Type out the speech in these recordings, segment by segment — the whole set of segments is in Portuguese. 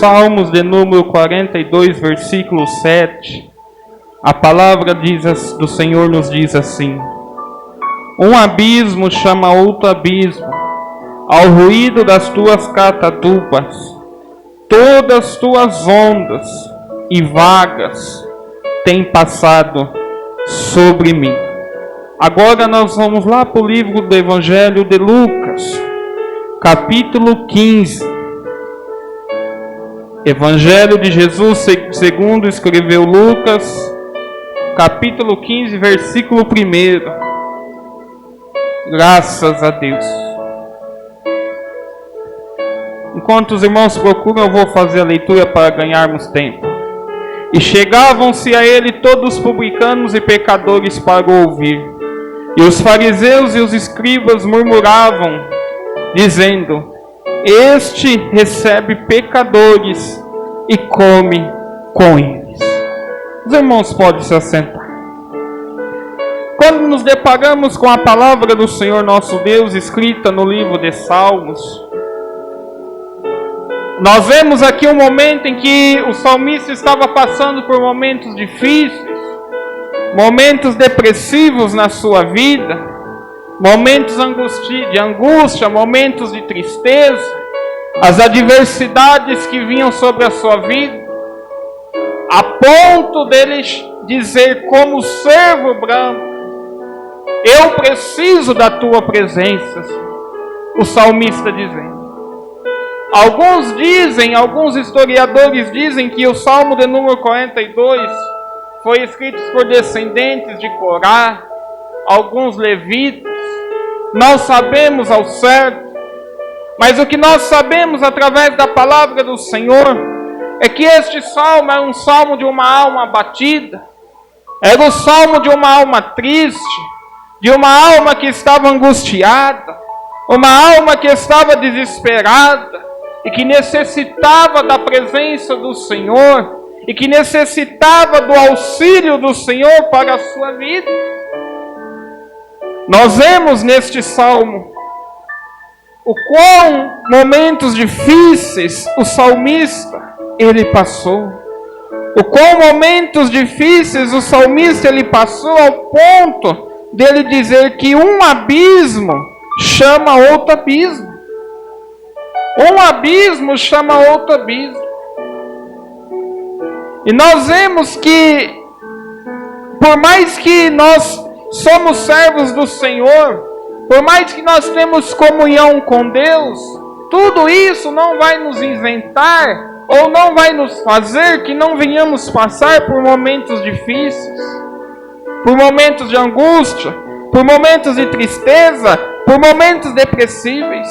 Salmos de número 42, versículo 7, a palavra do Senhor nos diz assim: um abismo chama outro abismo, ao ruído das tuas catadupas, todas as tuas ondas e vagas têm passado sobre mim. Agora nós vamos lá para o livro do Evangelho de Lucas, capítulo 15. Evangelho de Jesus segundo escreveu Lucas, capítulo 15, versículo 1. Graças a Deus. Enquanto os irmãos procuram, eu vou fazer a leitura para ganharmos tempo. E chegavam-se a ele todos os publicanos e pecadores para o ouvir. E os fariseus e os escribas murmuravam, dizendo: este recebe pecadores e come com eles. Os irmãos podem se assentar. Quando nos deparamos com a palavra do Senhor nosso Deus escrita no livro de Salmos, nós vemos aqui um momento em que o salmista estava passando por momentos difíceis, momentos depressivos na sua vida, momentos de angústia, momentos de tristeza, as adversidades que vinham sobre a sua vida, a ponto dele dizer como servo branco: eu preciso da tua presença, o salmista dizendo. Alguns historiadores dizem que o Salmo de número 42 foi escrito por descendentes de Corá, alguns levitas. Não sabemos ao certo, mas o que nós sabemos através da palavra do Senhor é que este salmo é um salmo de uma alma abatida, era o salmo de uma alma triste, de uma alma que estava angustiada, uma alma que estava desesperada e que necessitava da presença do Senhor e que necessitava do auxílio do Senhor para a sua vida. Nós vemos neste salmo o quão momentos difíceis o salmista ele passou. O quão momentos difíceis o salmista ele passou ao ponto dele dizer que um abismo chama outro abismo. Um abismo chama outro abismo. E nós vemos que, por mais que nós somos servos do Senhor, por mais que nós temos comunhão com Deus, tudo isso não vai nos isentar, ou não vai nos fazer que não venhamos passar por momentos difíceis, por momentos de angústia, por momentos de tristeza, por momentos depressíveis.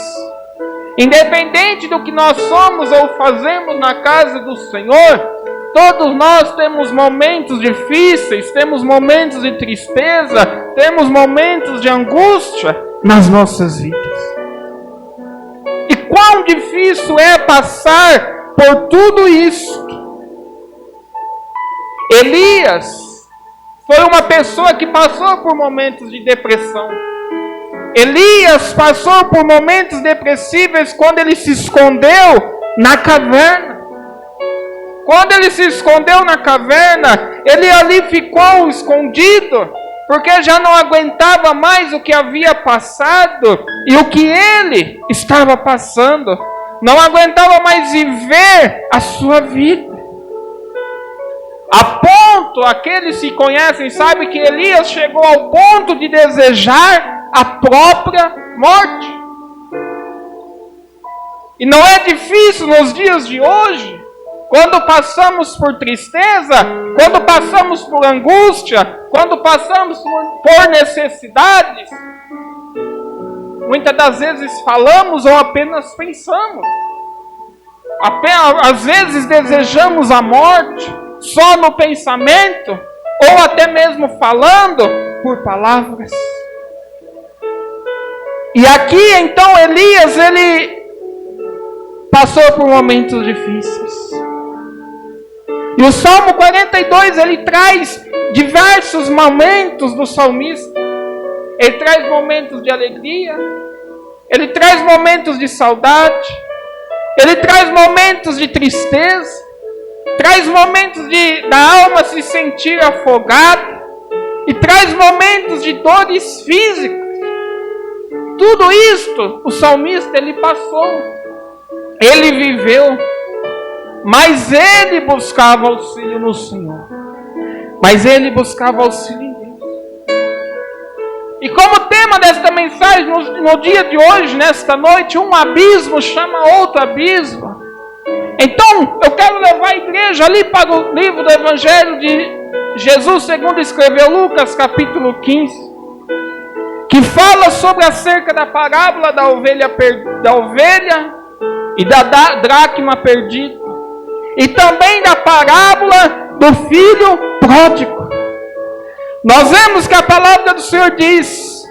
Independente do que nós somos ou fazemos na casa do Senhor, todos nós temos momentos difíceis, temos momentos de tristeza, temos momentos de angústia nas nossas vidas. E quão difícil é passar por tudo isso. Elias foi uma pessoa que passou por momentos de depressão. Elias passou por momentos depressíveis quando ele se escondeu na caverna. Quando ele se escondeu na caverna, ele ali ficou escondido, porque já não aguentava mais o que havia passado e o que ele estava passando. Não aguentava mais viver a sua vida. A ponto, aqueles que conhecem sabem que Elias chegou ao ponto de desejar a própria morte. E não é difícil nos dias de hoje, quando passamos por tristeza, quando passamos por angústia, quando passamos por necessidades, muitas das vezes falamos ou apenas pensamos. Às vezes desejamos a morte só no pensamento, ou até mesmo falando por palavras. E aqui então Elias, ele passou por momentos difíceis. E o Salmo 42, ele traz diversos momentos do salmista. Ele traz momentos de alegria, ele traz momentos de saudade, ele traz momentos de tristeza, traz momentos da alma se sentir afogada, e traz momentos de dores físicas. Tudo isto o salmista ele passou, ele viveu, mas ele buscava auxílio no Senhor, mas ele buscava auxílio em Deus. E como tema desta mensagem, no dia de hoje, nesta noite, um abismo chama outro abismo. Então, eu quero levar a igreja ali para o livro do Evangelho de Jesus, segundo escreveu Lucas, capítulo 15, que fala sobre acerca da parábola da ovelha e da dracma perdida, e também da parábola do filho pródigo. Nós vemos que a palavra do Senhor diz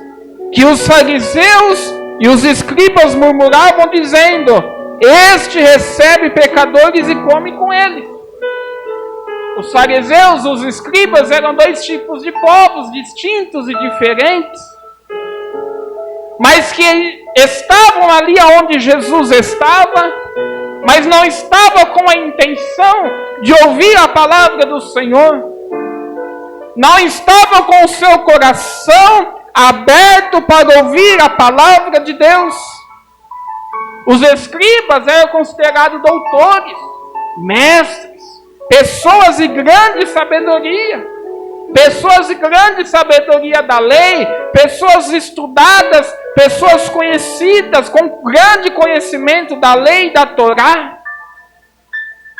que os fariseus e os escribas murmuravam dizendo: este recebe pecadores e come com eles. Os fariseus, os escribas eram dois tipos de povos distintos e diferentes, mas que estavam ali onde Jesus estava, mas não estavam com a intenção de ouvir a palavra do Senhor. Não estavam com o seu coração aberto para ouvir a palavra de Deus. Os escribas eram considerados doutores, mestres, pessoas de grande sabedoria, pessoas de grande sabedoria da lei, pessoas estudadas, pessoas conhecidas, com grande conhecimento da lei e da Torá.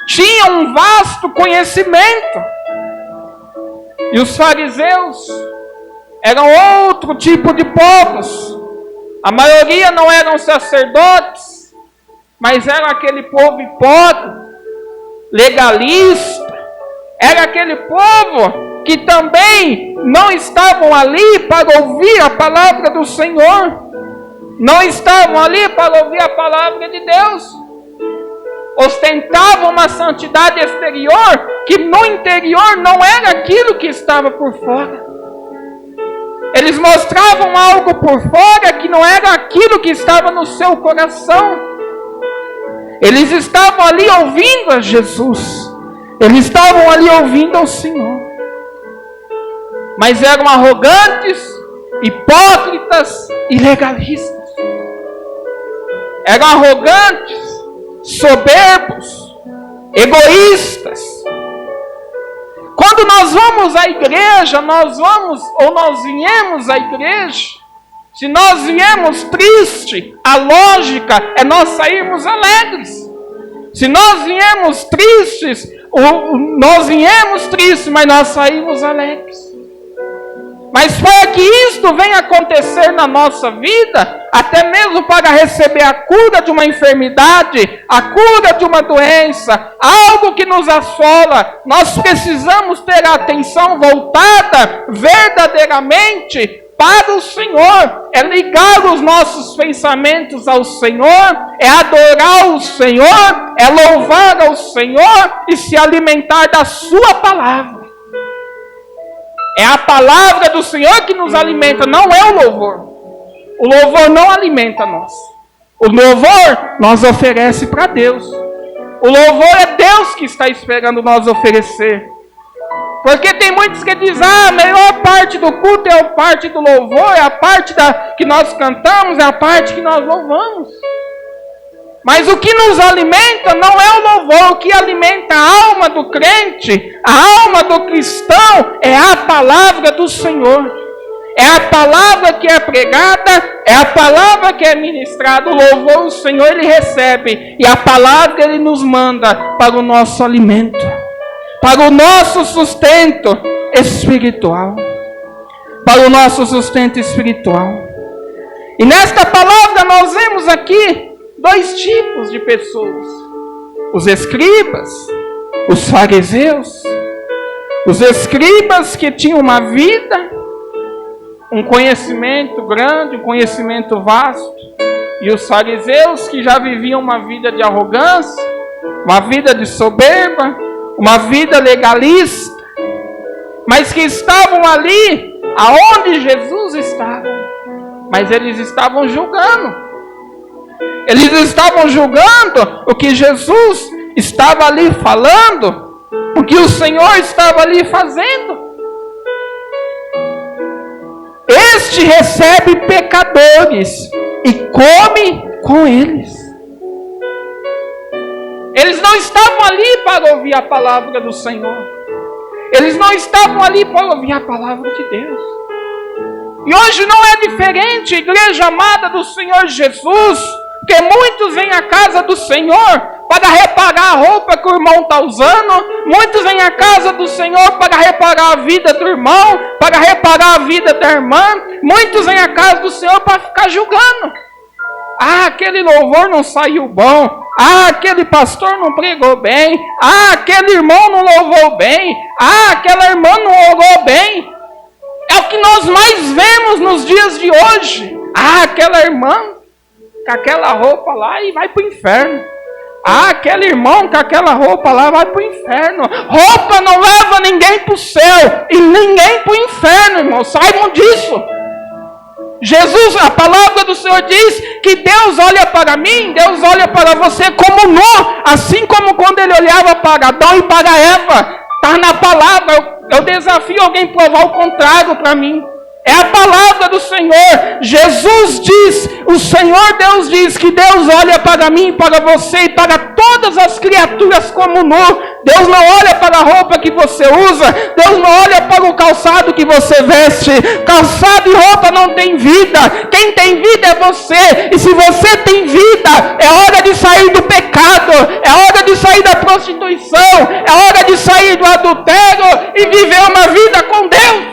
Tinham um vasto conhecimento. E os fariseus eram outro tipo de povos. A maioria não eram sacerdotes, mas era aquele povo hipócrita, legalista. Era aquele povo que também não estavam ali para ouvir a palavra do Senhor. Não estavam ali para ouvir a palavra de Deus. Ostentavam uma santidade exterior que no interior não era aquilo que estava por fora. Eles mostravam algo por fora que não era aquilo que estava no seu coração. Eles estavam ali ouvindo a Jesus. Eles estavam ali ouvindo ao Senhor. Mas eram arrogantes, hipócritas e legalistas. Eram arrogantes, soberbos, egoístas. Quando nós vamos à igreja, nós viemos à igreja, se nós viemos triste, a lógica é nós sairmos alegres. Se nós viemos tristes, mas nós saímos alegres. Mas para que isto venha acontecer na nossa vida, até mesmo para receber a cura de uma enfermidade, a cura de uma doença, algo que nos assola, nós precisamos ter a atenção voltada verdadeiramente para o Senhor. É ligar os nossos pensamentos ao Senhor, é adorar o Senhor, é louvar ao Senhor e se alimentar da sua palavra. É a palavra do Senhor que nos alimenta, não é o louvor. O louvor não alimenta nós. O louvor nós oferece para Deus. O louvor é Deus que está esperando nós oferecer. Porque tem muitos que dizem: a melhor parte do culto é a parte do louvor, é a parte que nós cantamos, é a parte que nós louvamos. Mas o que nos alimenta não é o louvor. O que alimenta a alma do crente, a alma do cristão, é a palavra do Senhor. É a palavra que é pregada, é a palavra que é ministrada. O louvor o Senhor ele recebe, e a palavra ele nos manda para o nosso alimento, para o nosso sustento espiritual. Para o nosso sustento espiritual. E nesta palavra nós vemos aqui dois tipos de pessoas: os escribas, os fariseus. Os escribas que tinham uma vida, um conhecimento grande, um conhecimento vasto, e os fariseus que já viviam uma vida de arrogância, uma vida de soberba, uma vida legalista, mas que estavam ali aonde Jesus estava, mas eles estavam julgando. Eles estavam julgando o que Jesus estava ali falando, o que o Senhor estava ali fazendo. Este recebe pecadores e come com eles. Eles não estavam ali para ouvir a palavra do Senhor. Eles não estavam ali para ouvir a palavra de Deus. E hoje não é diferente, igreja amada do Senhor Jesus, porque muitos vêm à casa do Senhor para reparar a roupa que o irmão está usando. Muitos vêm à casa do Senhor para reparar a vida do irmão, para reparar a vida da irmã. Muitos vêm à casa do Senhor para ficar julgando. Ah, aquele louvor não saiu bom. Ah, aquele pastor não pregou bem. Ah, aquele irmão não louvou bem. Ah, aquela irmã não orou bem. É o que nós mais vemos nos dias de hoje. Ah, aquela irmã com aquela roupa lá e vai para o inferno. Ah, aquele irmão com aquela roupa lá vai para o inferno. Roupa não leva ninguém para o céu e ninguém para o inferno, irmão. Saibam disso. Jesus, a palavra do Senhor diz que Deus olha para mim, Deus olha para você como nu, assim como quando Ele olhava para Adão e para Eva. Está na palavra. Eu desafio alguém a provar o contrário para mim. É a palavra do Senhor. Jesus diz, o Senhor Deus diz que Deus olha para mim, para você e para todas as criaturas como nu. Deus não olha para a roupa que você usa. Deus não olha para o calçado que você veste. Calçado e roupa não tem vida. Quem tem vida é você. E se você tem vida, é hora de sair do pecado. É hora de sair da prostituição. É hora de sair do adultério e viver uma vida com Deus.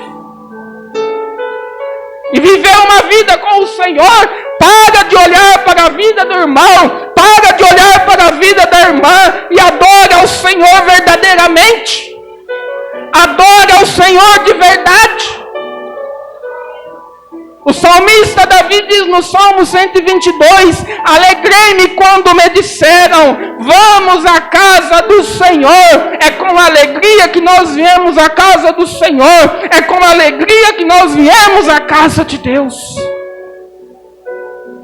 E viver uma vida com o Senhor. Para de olhar para a vida do irmão. Para de olhar para a vida da irmã. E adora ao Senhor verdadeiramente. Adora ao Senhor de verdade. O salmista Davi diz no Salmo 122: alegrei-me quando me disseram, vamos à casa do Senhor. É com alegria que nós viemos à casa do Senhor. É com alegria que nós viemos à casa de Deus.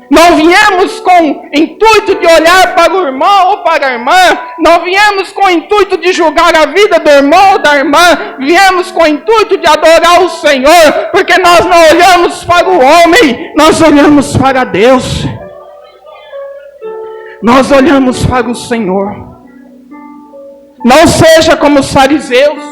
Não viemos com intuito de olhar para o irmão ou para a irmã. Não viemos com o intuito de julgar a vida do irmão ou da irmã. Viemos com o intuito de adorar o Senhor. Porque nós não olhamos para o homem, nós olhamos para Deus. Nós olhamos para o Senhor. Não seja como os fariseus.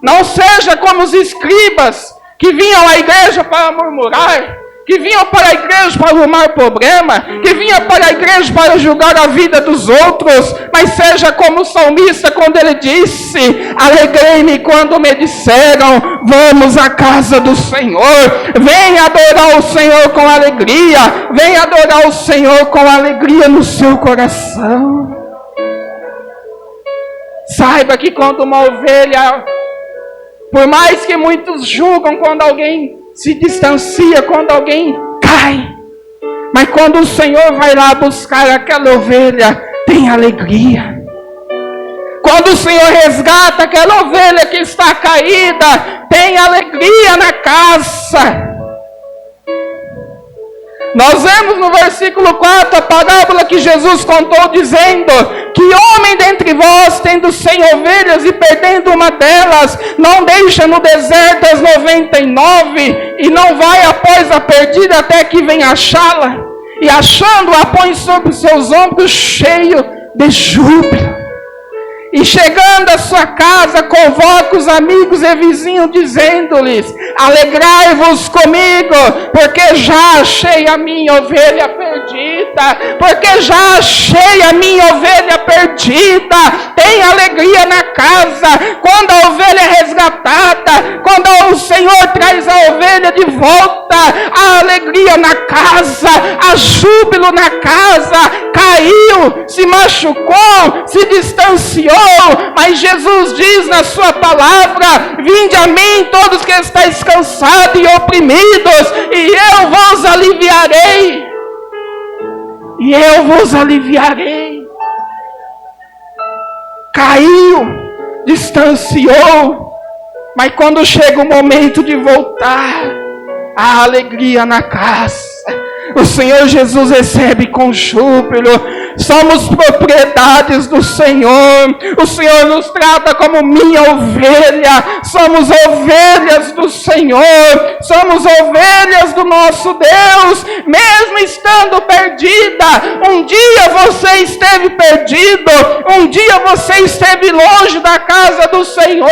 Não seja como os escribas que vinham à igreja para murmurar, que vinham para a igreja para arrumar problema, que vinham para a igreja para julgar a vida dos outros, mas seja como o salmista quando ele disse, alegrei-me quando me disseram, vamos à casa do Senhor. Venha adorar o Senhor com alegria, venha adorar o Senhor com alegria no seu coração. Saiba que quando uma ovelha, por mais que muitos julgam quando alguém se distancia, quando alguém cai, mas quando o Senhor vai lá buscar aquela ovelha, tem alegria. Quando o Senhor resgata aquela ovelha que está caída, tem alegria na casa. Nós vemos no versículo 4 a parábola que Jesus contou dizendo, que homem dentre vós, tendo 100 ovelhas e perdendo uma delas, não deixa no deserto as 99 e não vai após a perdida até que venha achá-la, e achando-a põe sobre os seus ombros cheio de júbilo. E chegando à sua casa, convoca os amigos e vizinhos, dizendo-lhes, alegrai-vos comigo, porque já achei a minha ovelha perdida, porque já achei a minha ovelha perdida. Tem alegria na casa, quando a ovelha é resgatada, quando o Senhor traz a ovelha de volta, há alegria na casa, há júbilo na casa. Caiu, se machucou, se distanciou, mas Jesus diz na sua palavra, vinde a mim todos que estáis cansados e oprimidos, e eu vos aliviarei. E eu vos aliviarei. Caiu, distanciou, mas quando chega o momento de voltar, há alegria na casa. o Senhor Jesus recebe com júbilo. Somos propriedades do Senhor. O Senhor nos trata como minha ovelha. Somos ovelhas do Senhor. Somos ovelhas do nosso Deus. Mesmo estando perdida, um dia você esteve perdido, um dia você esteve longe da casa do Senhor,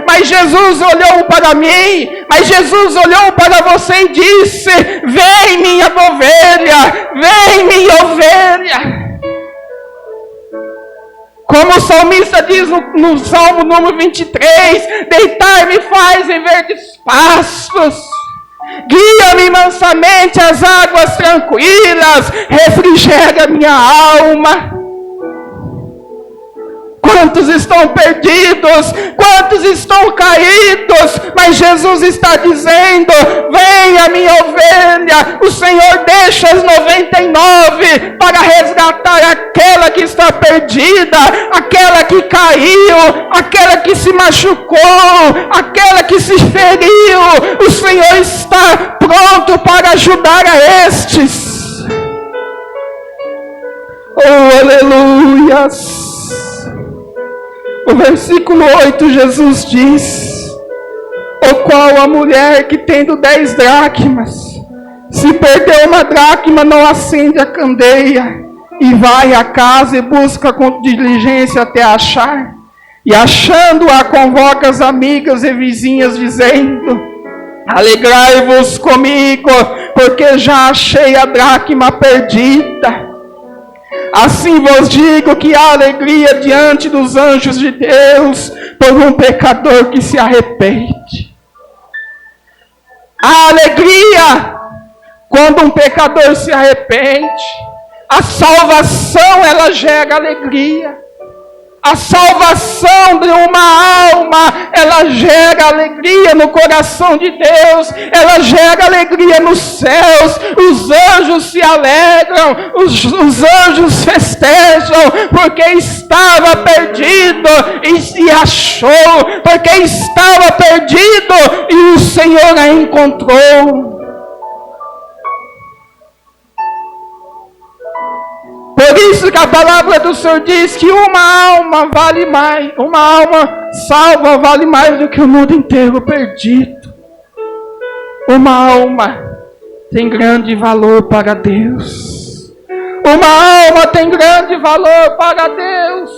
mas Jesus olhou para mim, mas Jesus olhou para você e disse: vem minha ovelha, vem minha ovelha. Como o salmista diz no Salmo número 23, deitar-me faz em verdes pastos, guia-me mansamente às águas tranquilas, refrigera minha alma. Quantos estão perdidos? Quantos estão caídos? Mas Jesus está dizendo: venha minha ovelha. O Senhor deixa as 99 para resgatar aquela que está perdida, aquela que caiu, aquela que se machucou, aquela que se feriu. O Senhor está pronto para ajudar a estes. Oh, aleluias! O versículo 8, Jesus diz: o qual a mulher que tendo 10 dracmas, se perdeu uma dracma, não acende a candeia, e vai à casa e busca com diligência até achar, e achando-a convoca as amigas e vizinhas, dizendo: alegrai-vos comigo, porque já achei a dracma perdida. Assim vos digo que há alegria diante dos anjos de Deus por um pecador que se arrepende. Há alegria quando um pecador se arrepende. A salvação, ela gera alegria. A salvação de uma alma, ela gera alegria no coração de Deus, ela gera alegria nos céus. Os anjos se alegram, os anjos festejam, porque estava perdido e se achou, porque estava perdido e o Senhor a encontrou. Por isso que a palavra do Senhor diz que uma alma vale mais, uma alma salva vale mais do que o mundo inteiro perdido. Uma alma tem grande valor para Deus. Uma alma tem grande valor para Deus.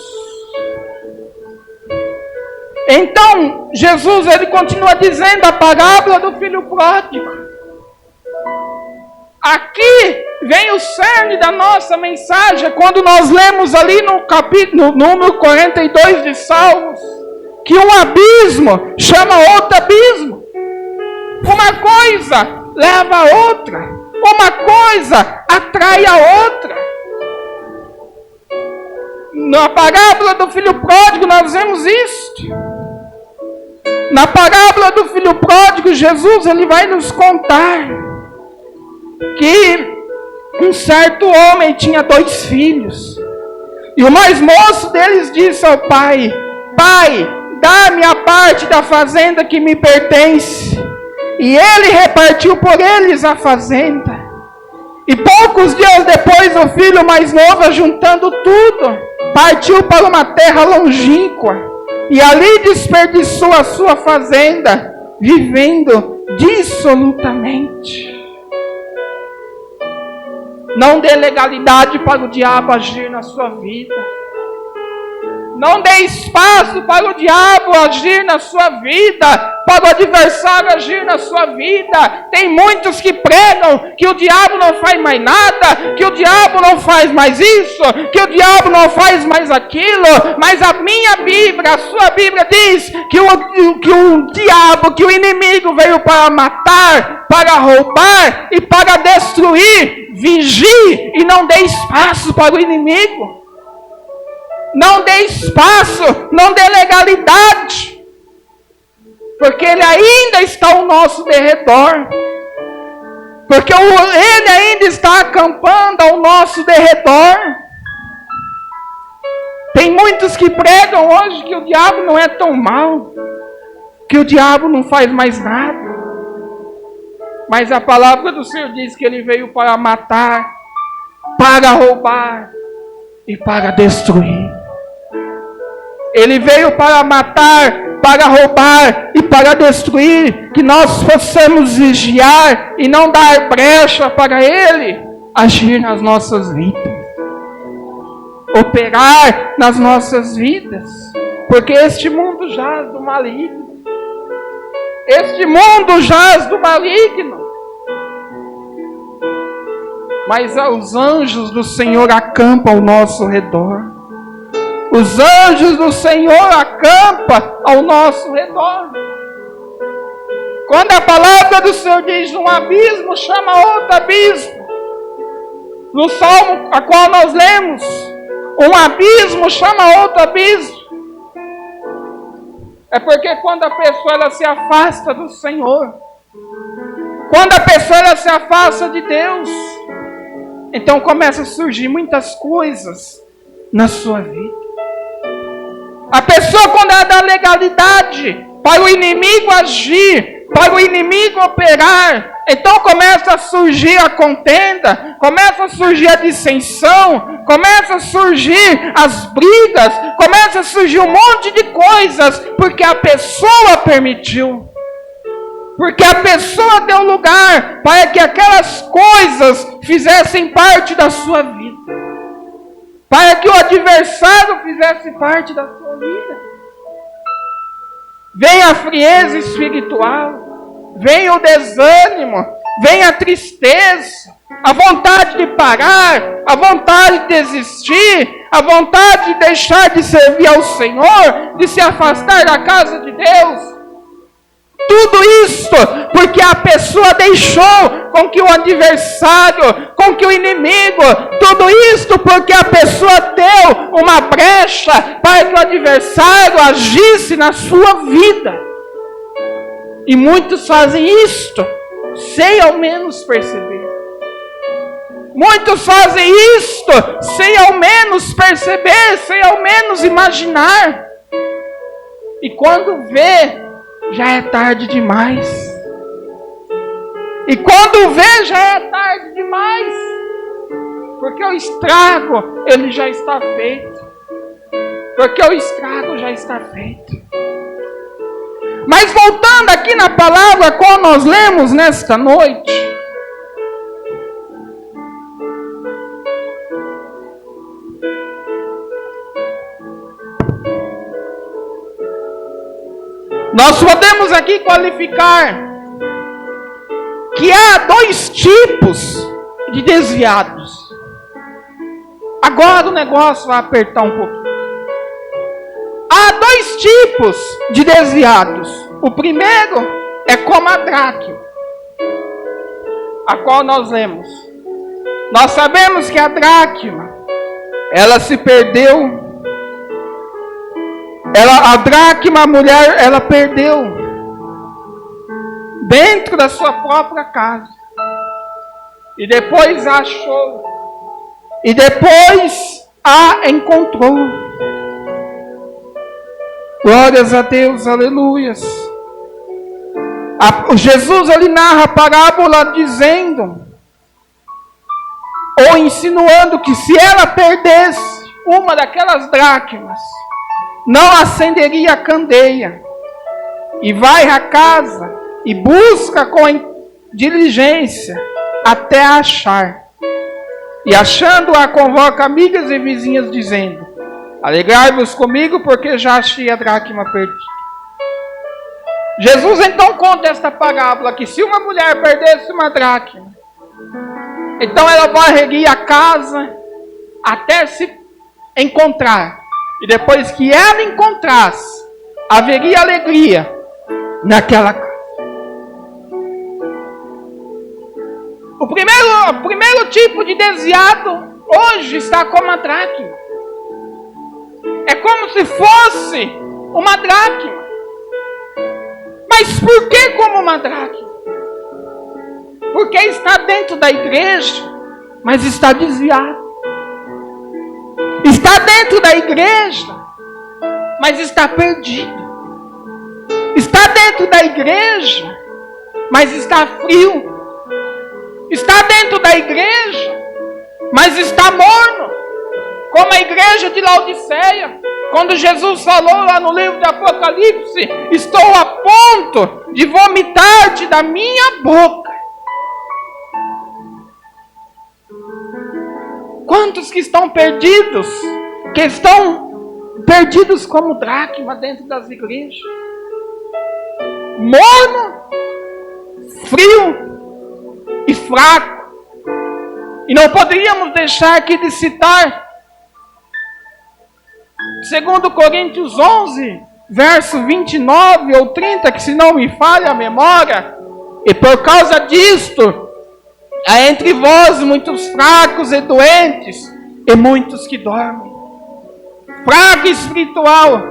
Então, Jesus, ele continua dizendo a parábola do filho pródigo. Aqui vem o cerne da nossa mensagem, quando nós lemos ali no capítulo número 42 de Salmos, que um abismo chama outro abismo. Uma coisa leva a outra. Uma coisa atrai a outra. Na parábola do filho pródigo nós vemos isso. Na parábola do filho pródigo, Jesus ele vai nos contar que um certo homem tinha 2 filhos. E o mais moço deles disse ao pai: pai, dá-me a parte da fazenda que me pertence. E ele repartiu por eles a fazenda. E poucos dias depois, o filho mais novo, juntando tudo, partiu para uma terra longínqua. E ali desperdiçou a sua fazenda, vivendo dissolutamente. Não dê legalidade para o diabo agir na sua vida. Não dê espaço para o diabo agir na sua vida, para o adversário agir na sua vida. Tem muitos que pregam que o diabo não faz mais nada, que o diabo não faz mais isso, que o diabo não faz mais aquilo. Mas a minha Bíblia, a sua Bíblia diz que o diabo, que o inimigo veio para matar, para roubar e para destruir. Vigie e não dê espaço para o inimigo. Não dê espaço, não dê legalidade. Porque ele ainda está ao nosso derredor. Porque ele ainda está acampando ao nosso derredor. Tem muitos que pregam hoje que o diabo não é tão mal, que o diabo não faz mais nada. Mas a palavra do Senhor diz que ele veio para matar, para roubar e para destruir. Ele veio para matar, para roubar e para destruir, que nós possamos vigiar e não dar brecha para ele agir nas nossas vidas, operar nas nossas vidas, porque este mundo jaz do maligno. Este mundo jaz do maligno. Mas os anjos do Senhor acampam ao nosso redor. Os anjos do Senhor acampam ao nosso redor. Quando a palavra do Senhor diz um abismo chama outro abismo, no salmo a qual nós lemos, um abismo chama outro abismo. É porque quando a pessoa ela se afasta do Senhor, quando a pessoa ela se afasta de Deus, então começa a surgir muitas coisas na sua vida. A pessoa, quando ela dá legalidade para o inimigo agir, para o inimigo operar, então começa a surgir a contenda, começa a surgir a dissensão, começa a surgir as brigas, começa a surgir um monte de coisas, porque a pessoa permitiu. Porque a pessoa deu lugar para que aquelas coisas fizessem parte da sua vida. Para que o adversário fizesse parte da sua vida. Vem a frieza espiritual, vem o desânimo, vem a tristeza, a vontade de parar, a vontade de desistir, a vontade de deixar de servir ao Senhor, de se afastar da casa de Deus. Tudo isso porque a pessoa deixou com que o adversário, com que o inimigo, tudo isso porque a pessoa deu uma brecha para que o adversário agisse na sua vida. E muitos fazem isto sem ao menos perceber. Muitos fazem isto sem ao menos perceber, sem ao menos imaginar. E quando vê, já é tarde demais. E quando vê, já é tarde demais. Porque o estrago, ele já está feito. Porque o estrago já está feito. Mas voltando aqui na palavra qual nós lemos nesta noite. Nós podemos aqui qualificar que há dois tipos de desviados. Agora o negócio vai apertar um pouquinho. Há dois tipos de desviados. O primeiro é como a dracma, a qual nós lemos. Nós sabemos que a dracma, ela se perdeu. A dracma, a mulher, ela perdeu dentro da sua própria casa. E depois a achou. E depois a encontrou. Glórias a Deus, aleluias. Jesus ali narra a parábola dizendo, ou insinuando que se ela perdesse uma daquelas dracmas, não acenderia a candeia, e vai à casa e busca com diligência até achar. E achando-a, convoca amigas e vizinhas, dizendo: alegrai-vos comigo, porque já achei a dracma perdida. Jesus então conta esta parábola, que se uma mulher perdesse uma dracma, então ela varreria a casa até se encontrar. E depois que ela encontrasse, haveria alegria naquela casa. O primeiro tipo de desviado hoje está como a dracma. É como se fosse uma dracma. Mas por que como uma dracma? Porque está dentro da igreja, mas está desviado. Está dentro da igreja, mas está perdido. Está dentro da igreja, mas está frio. está dentro da igreja, mas está morno, como a igreja de Laodiceia. Quando Jesus falou lá no livro de Apocalipse: estou a ponto de vomitar-te da minha boca. Quantos que estão perdidos como dracma dentro das igrejas? Morno, frio e fraco. E não poderíamos deixar aqui de citar 2 Coríntios 11, verso 29 ou 30, que se não me falha a memória: e por causa disto, há entre vós muitos fracos e doentes, e muitos que dormem. Fraco espiritual,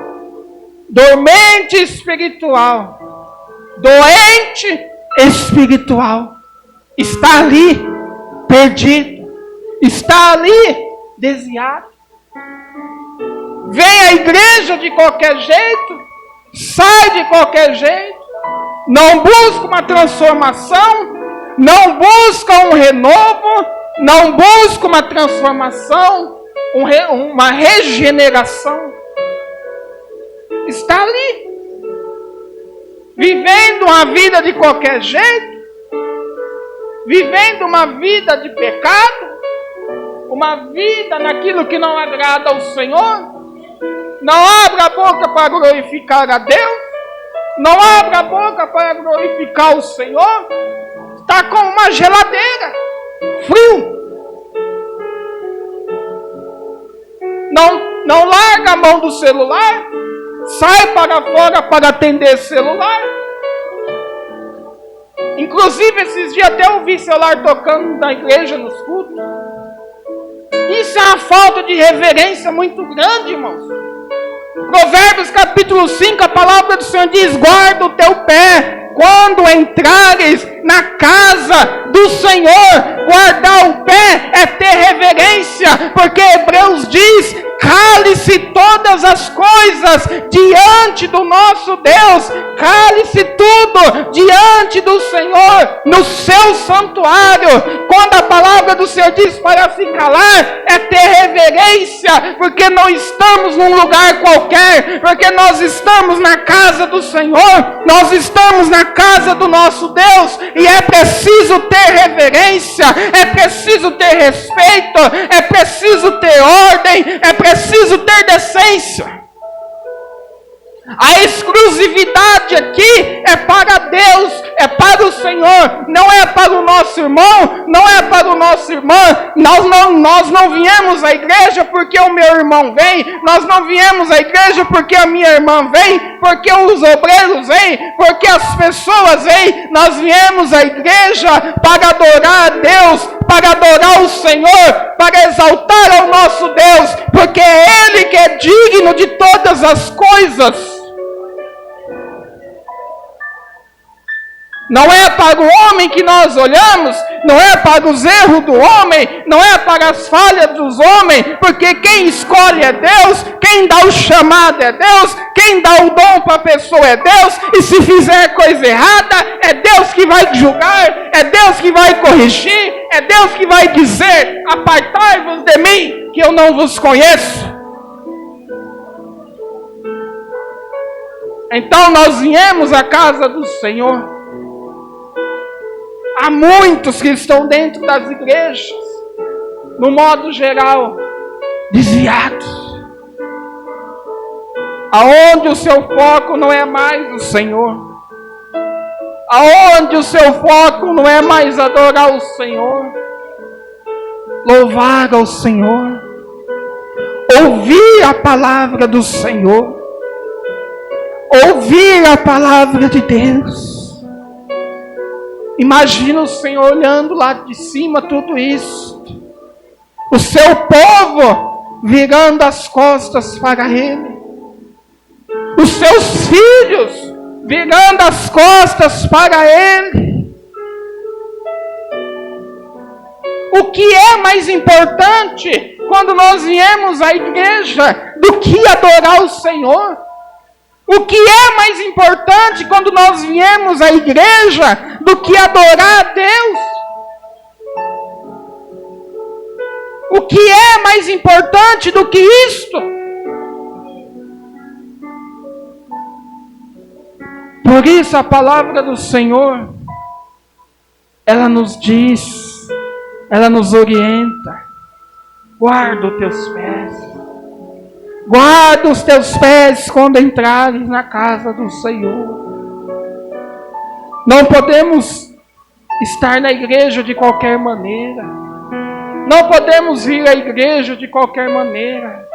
dormente espiritual, doente espiritual, está ali perdido, está ali desviado. Vem à igreja de qualquer jeito, sai de qualquer jeito, não busca uma transformação, não busca um renovo, não busca uma transformação, uma regeneração. Está ali, vivendo uma vida de qualquer jeito, vivendo uma vida de pecado, uma vida naquilo que não agrada ao Senhor. Não abra a boca para glorificar a Deus, não abra a boca para glorificar o Senhor. Está como uma geladeira, frio. Não larga a mão do celular, sai para fora para atender celular. Inclusive, esses dias até ouvi celular tocando na igreja, nos cultos. Isso é uma falta de reverência muito grande, irmãos. Provérbios capítulo 5, a palavra do Senhor diz: guarda o teu pé quando entrares na casa do Senhor. Guardar o pé é ter reverência, porque Hebreus diz: cale-se todas as coisas diante do nosso Deus, cale-se tudo diante do Senhor, no seu santuário. Quando a palavra do Senhor diz para se calar, é ter reverência, porque não estamos num lugar qualquer, porque nós estamos na casa do Senhor, nós estamos na casa do nosso Deus, e é preciso ter reverência, é preciso ter respeito, é preciso ter ordem, é preciso ter decência. A exclusividade aqui é para Deus, é para o Senhor, não é para o nosso irmão, não é para o nosso irmã. Nós não viemos à igreja porque o meu irmão vem, nós não viemos à igreja porque a minha irmã vem, porque os obreiros vêm, porque as pessoas vêm. Nós viemos à igreja para adorar a Deus, para adorar o Senhor, para exaltar ao nosso Deus, porque é Ele que é digno de todas as coisas. Não é para o homem que nós olhamos, não é para os erros do homem, não é para as falhas dos homens, porque quem escolhe é Deus, quem dá o chamado é Deus, quem dá o dom para a pessoa é Deus, e se fizer coisa errada, é Deus que vai julgar, é Deus que vai corrigir, é Deus que vai dizer: apartai-vos de mim, que eu não vos conheço. Então nós viemos à casa do Senhor. Há muitos que estão dentro das igrejas, no modo geral, desviados, aonde o seu foco não é mais o Senhor, aonde o seu foco não é mais adorar o Senhor, louvar ao Senhor, ouvir a palavra do Senhor, ouvir a palavra de Deus. Imagina o Senhor olhando lá de cima tudo isso, o seu povo virando as costas para Ele, os seus filhos virando as costas para Ele. O que é mais importante quando nós viemos à igreja do que adorar o Senhor? O que é mais importante quando nós viemos à igreja do que adorar a Deus? O que é mais importante do que isto? Por isso a palavra do Senhor, ela nos diz, ela nos orienta. Guarda os teus pés. Guarda os teus pés quando entrares na casa do Senhor. Não podemos estar na igreja de qualquer maneira. Não podemos vir à igreja de qualquer maneira.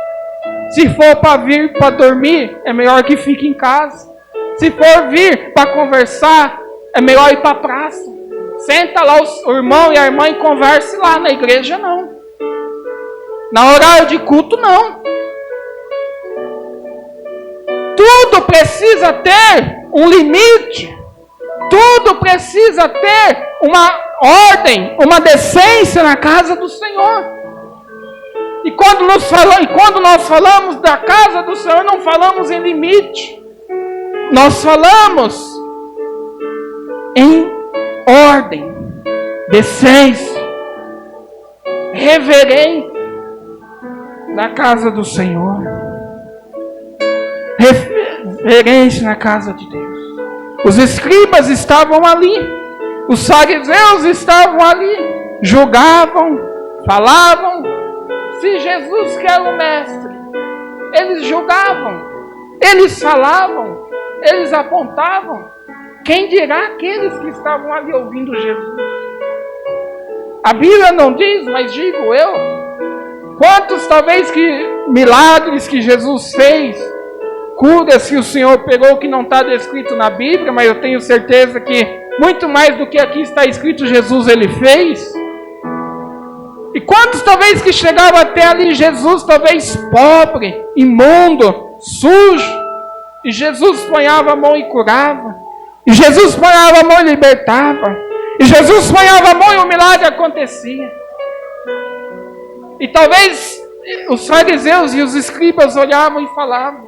Se for para vir para dormir, é melhor que fique em casa. Se for vir para conversar, é melhor ir para a praça. Senta lá o irmão e a irmã e converse lá. Na igreja não. Na horário de culto não. Tudo precisa ter um limite. Tudo precisa ter uma ordem, uma decência na casa do Senhor. E quando nós falamos da casa do Senhor, não falamos em limite. Nós falamos em ordem, decência, reverência na casa do Senhor. Reverência na casa de Deus. Os escribas estavam ali, os fariseus estavam ali, julgavam, falavam. Se Jesus que era o mestre, eles julgavam, eles falavam, eles apontavam. Quem dirá aqueles que estavam ali ouvindo Jesus? A Bíblia não diz, mas digo eu. Quantos talvez que milagres que Jesus fez, curas que o Senhor pegou que não está descrito na Bíblia, mas eu tenho certeza que muito mais do que aqui está escrito Jesus ele fez. E quantos talvez que chegavam até ali Jesus talvez pobre, imundo, sujo, e Jesus ponhava a mão e curava, e Jesus ponhava a mão e libertava, e Jesus ponhava a mão e o milagre acontecia. E talvez os fariseus e os escribas olhavam e falavam: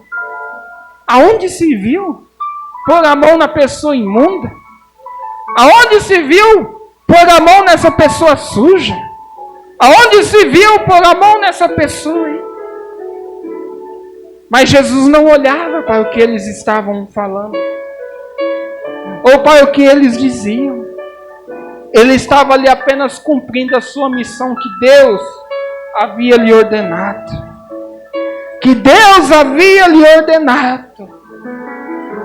aonde se viu pôr a mão na pessoa imunda? Aonde se viu pôr a mão nessa pessoa suja? Aonde se viu pôr a mão nessa pessoa aí? Mas Jesus não olhava para o que eles estavam falando, ou para o que eles diziam. Ele estava ali apenas cumprindo a sua missão que Deus havia lhe ordenado. Que Deus havia lhe ordenado.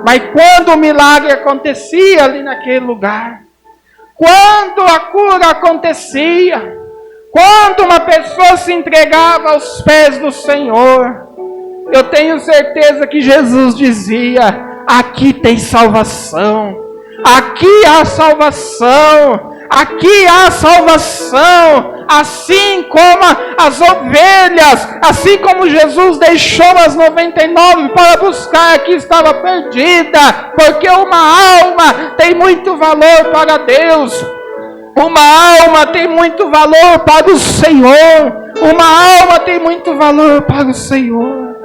Mas quando o milagre acontecia ali naquele lugar, quando a cura acontecia, quando uma pessoa se entregava aos pés do Senhor, eu tenho certeza que Jesus dizia: aqui tem salvação, aqui há salvação, aqui há salvação. Assim como as ovelhas, assim como Jesus deixou as 99 para buscar a que estava perdida, porque uma alma tem muito valor para Deus, uma alma tem muito valor para o Senhor, uma alma tem muito valor para o Senhor.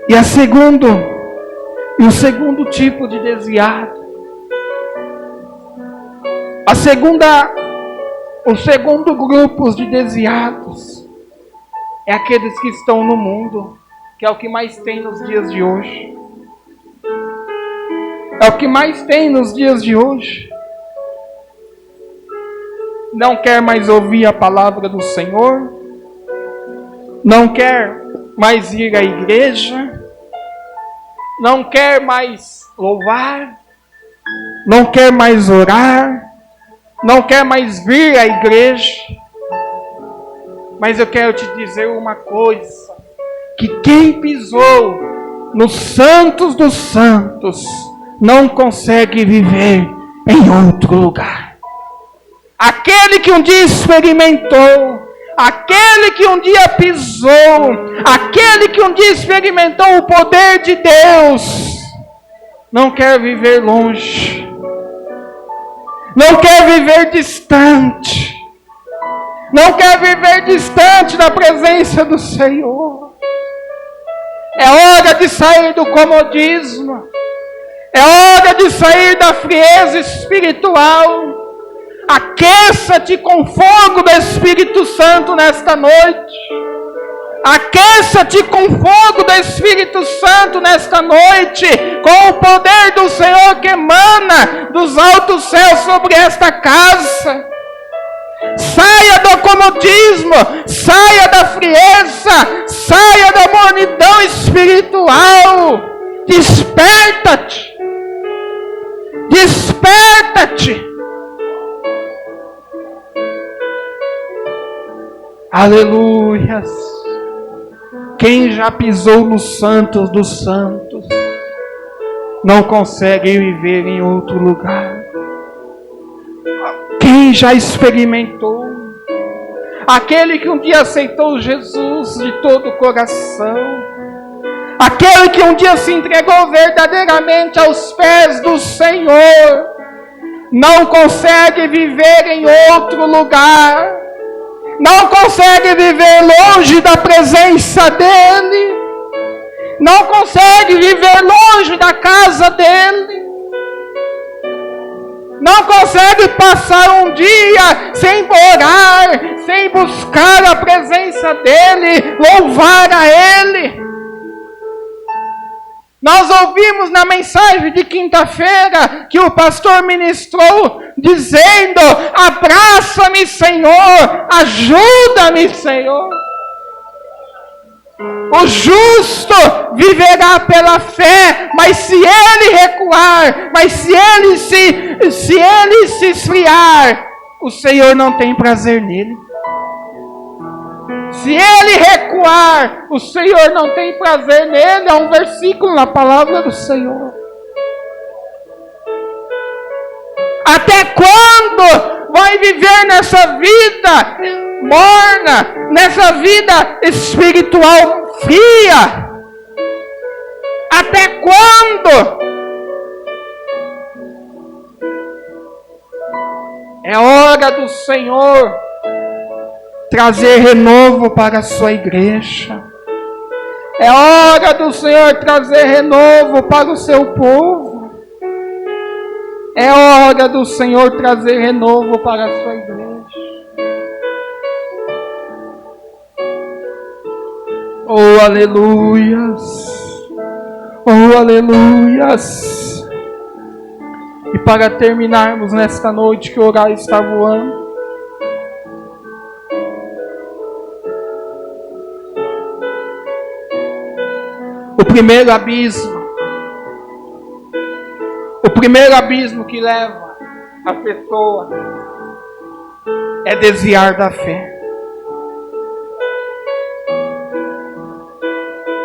E o segundo tipo de desviado, o segundo grupo de desviados é aqueles que estão no mundo, que é o que mais tem nos dias de hoje. É o que mais tem nos dias de hoje. Não quer mais ouvir a palavra do Senhor, não quer mais ir à igreja, não quer mais louvar, não quer mais orar, não quer mais vir à igreja. Mas eu quero te dizer uma coisa, que quem pisou nos santos dos santos não consegue viver em outro lugar. Aquele que um dia experimentou, aquele que um dia pisou, aquele que um dia experimentou o poder de Deus, não quer viver longe, não quer viver distante, não quer viver distante da presença do Senhor. É hora de sair do comodismo, é hora de sair da frieza espiritual. Aqueça-te com fogo do Espírito Santo nesta noite. Aqueça-te com fogo do Espírito Santo nesta noite, com o poder do Senhor que emana dos altos céus sobre esta casa. Saia do comodismo, saia da frieza, saia da mornidão espiritual. Desperta-te, desperta-te. Aleluias. Quem já pisou nos santos dos santos não consegue viver em outro lugar. Quem já experimentou, aquele que um dia aceitou Jesus de todo o coração, aquele que um dia se entregou verdadeiramente aos pés do Senhor, não consegue viver em outro lugar. Não consegue viver longe da presença dEle. Não consegue viver longe da casa dEle. Não consegue passar um dia sem orar, sem buscar a presença dEle, louvar a Ele. Nós ouvimos na mensagem de quinta-feira que o pastor ministrou dizendo: abraça-me, Senhor, ajuda-me, Senhor. O justo viverá pela fé, mas se ele recuar, mas se ele se esfriar, o Senhor não tem prazer nele. Se ele recuar, o Senhor não tem prazer nele. É um versículo na palavra do Senhor. Até quando vai viver nessa vida morna, nessa vida espiritual fria? Até quando? É hora do Senhor trazer renovo para a sua igreja. É hora do Senhor trazer renovo para o seu povo. É hora do Senhor trazer renovo para a sua igreja. Oh, aleluias! Oh, aleluias! E para terminarmos nesta noite que o horário está voando, o primeiro abismo que leva a pessoa é desviar da fé.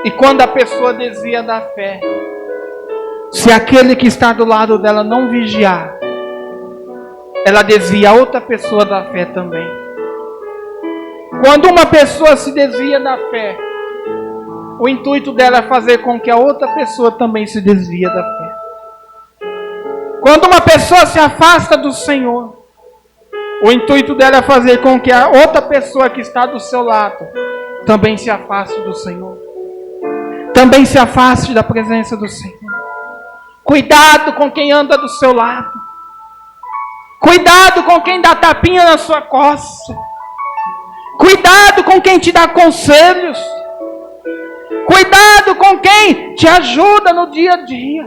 E quando a pessoa desvia da fé, se aquele que está do lado dela não vigiar, ela desvia outra pessoa da fé também. Quando uma pessoa se desvia da fé, o intuito dela é fazer com que a outra pessoa também se desvie da fé. Quando uma pessoa se afasta do Senhor, o intuito dela é fazer com que a outra pessoa que está do seu lado também se afaste do Senhor. Também se afaste da presença do Senhor. Cuidado com quem anda do seu lado. Cuidado com quem dá tapinha na sua costa. Cuidado com quem te dá conselhos. Cuidado com quem te ajuda no dia a dia.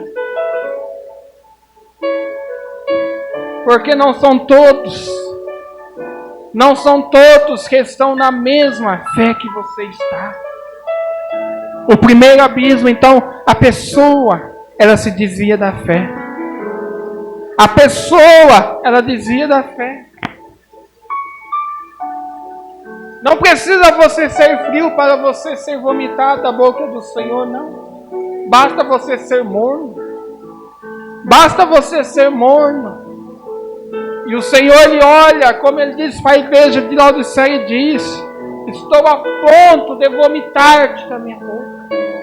Porque não são todos que estão na mesma fé que você está. O primeiro abismo, então, a pessoa, ela se desvia da fé. A pessoa, ela desvia da fé. Não precisa você ser frio para você ser vomitado da boca do Senhor, não. Basta você ser morno. Basta você ser morno. E o Senhor, Ele olha, como Ele diz para a igreja de Laodiceia e diz: estou a ponto de vomitar-te da minha boca.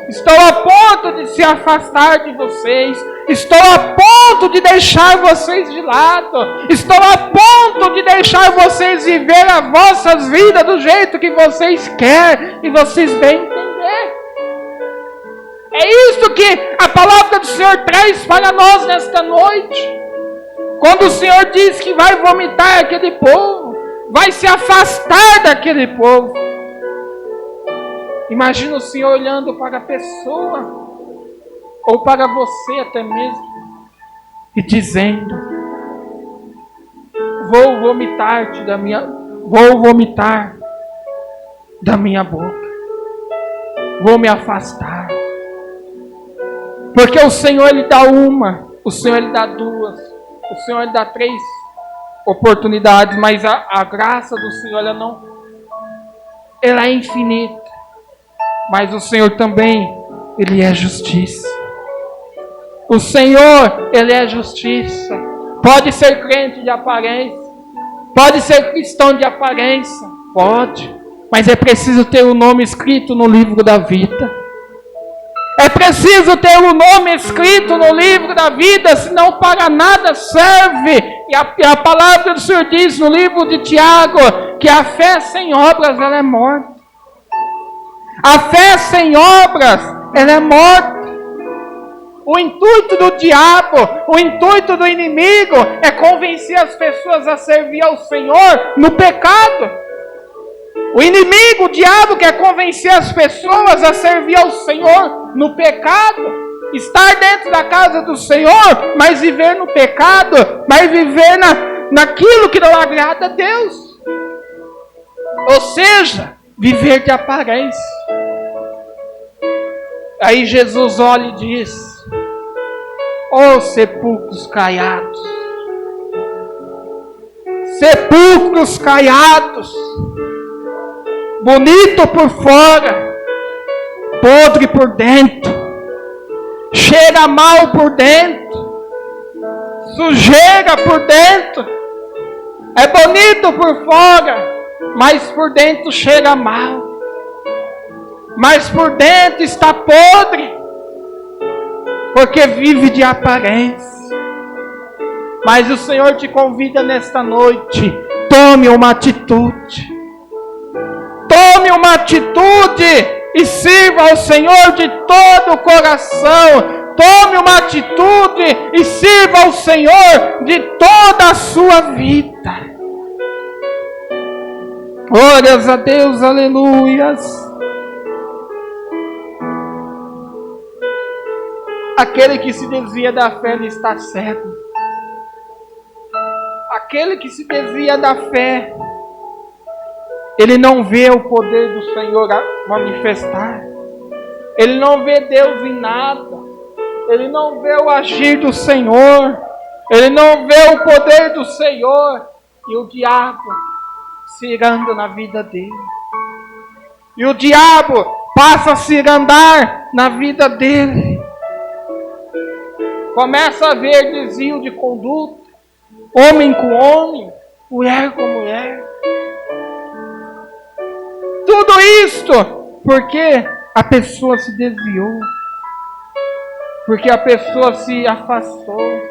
Estou a ponto de se afastar de vocês. Estou a ponto de deixar vocês de lado. Estou a ponto de deixar vocês viver as vossas vidas do jeito que vocês querem e vocês bem entender. É isso que a palavra do Senhor traz para nós nesta noite. Quando o Senhor diz que vai vomitar aquele povo, vai se afastar daquele povo. Imagina o Senhor olhando para a pessoa, ou para você até mesmo, e dizendo: vou vomitar da minha boca, vou me afastar. Porque o Senhor Ele dá uma, o Senhor Ele dá duas, o Senhor Ele dá 3 oportunidades, mas a graça do Senhor ela é infinita. Mas o Senhor também, Ele é justiça. O Senhor, Ele é justiça. Pode ser crente de aparência, pode ser cristão de aparência, pode, mas é preciso ter o nome escrito no livro da vida. É preciso ter o nome escrito no livro da vida, senão para nada serve. E a palavra do Senhor diz no livro de Tiago, que a fé sem obras, ela é morta. A fé sem obras, ela é morta. O intuito do diabo, o intuito do inimigo é convencer as pessoas a servir ao Senhor no pecado. O inimigo, o diabo, quer convencer as pessoas a servir ao Senhor no pecado. Estar dentro da casa do Senhor, mas viver no pecado, mas viver naquilo que não agrada a Deus. Ou seja, viver de aparência. Aí Jesus olha e diz: ó sepulcros caiados, sepulcros caiados, bonito por fora, podre por dentro, cheira mal por dentro, sujeira por dentro, é bonito por fora, mas por dentro cheira mal, mas por dentro está podre, porque vive de aparência. Mas o Senhor te convida nesta noite: tome uma atitude. Tome uma atitude e sirva ao Senhor de todo o coração. Tome uma atitude e sirva ao Senhor de toda a sua vida. Glórias a Deus, aleluias. Aquele que se desvia da fé, ele está cego. Aquele que se desvia da fé, ele não vê o poder do Senhor manifestar. Ele não vê Deus em nada. Ele não vê o agir do Senhor. Ele não vê o poder do Senhor. E o diabo se irando na vida dele. E o diabo passa a se irandar na vida dele. Começa a haver desvio de conduta, homem com homem, mulher com mulher. Tudo isto porque a pessoa se desviou, porque a pessoa se afastou,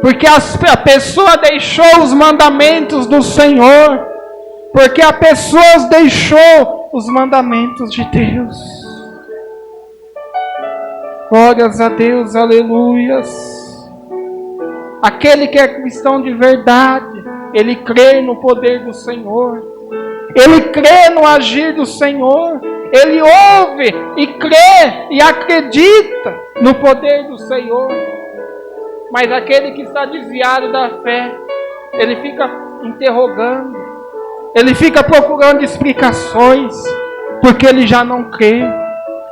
porque a pessoa deixou os mandamentos do Senhor, porque a pessoa deixou os mandamentos de Deus. Glórias a Deus, aleluias. Aquele que é cristão de verdade, ele crê no poder do Senhor, ele crê no agir do Senhor, ele ouve e crê e acredita no poder do Senhor. Mas aquele que está desviado da fé, ele fica interrogando, ele fica procurando explicações, porque ele já não crê.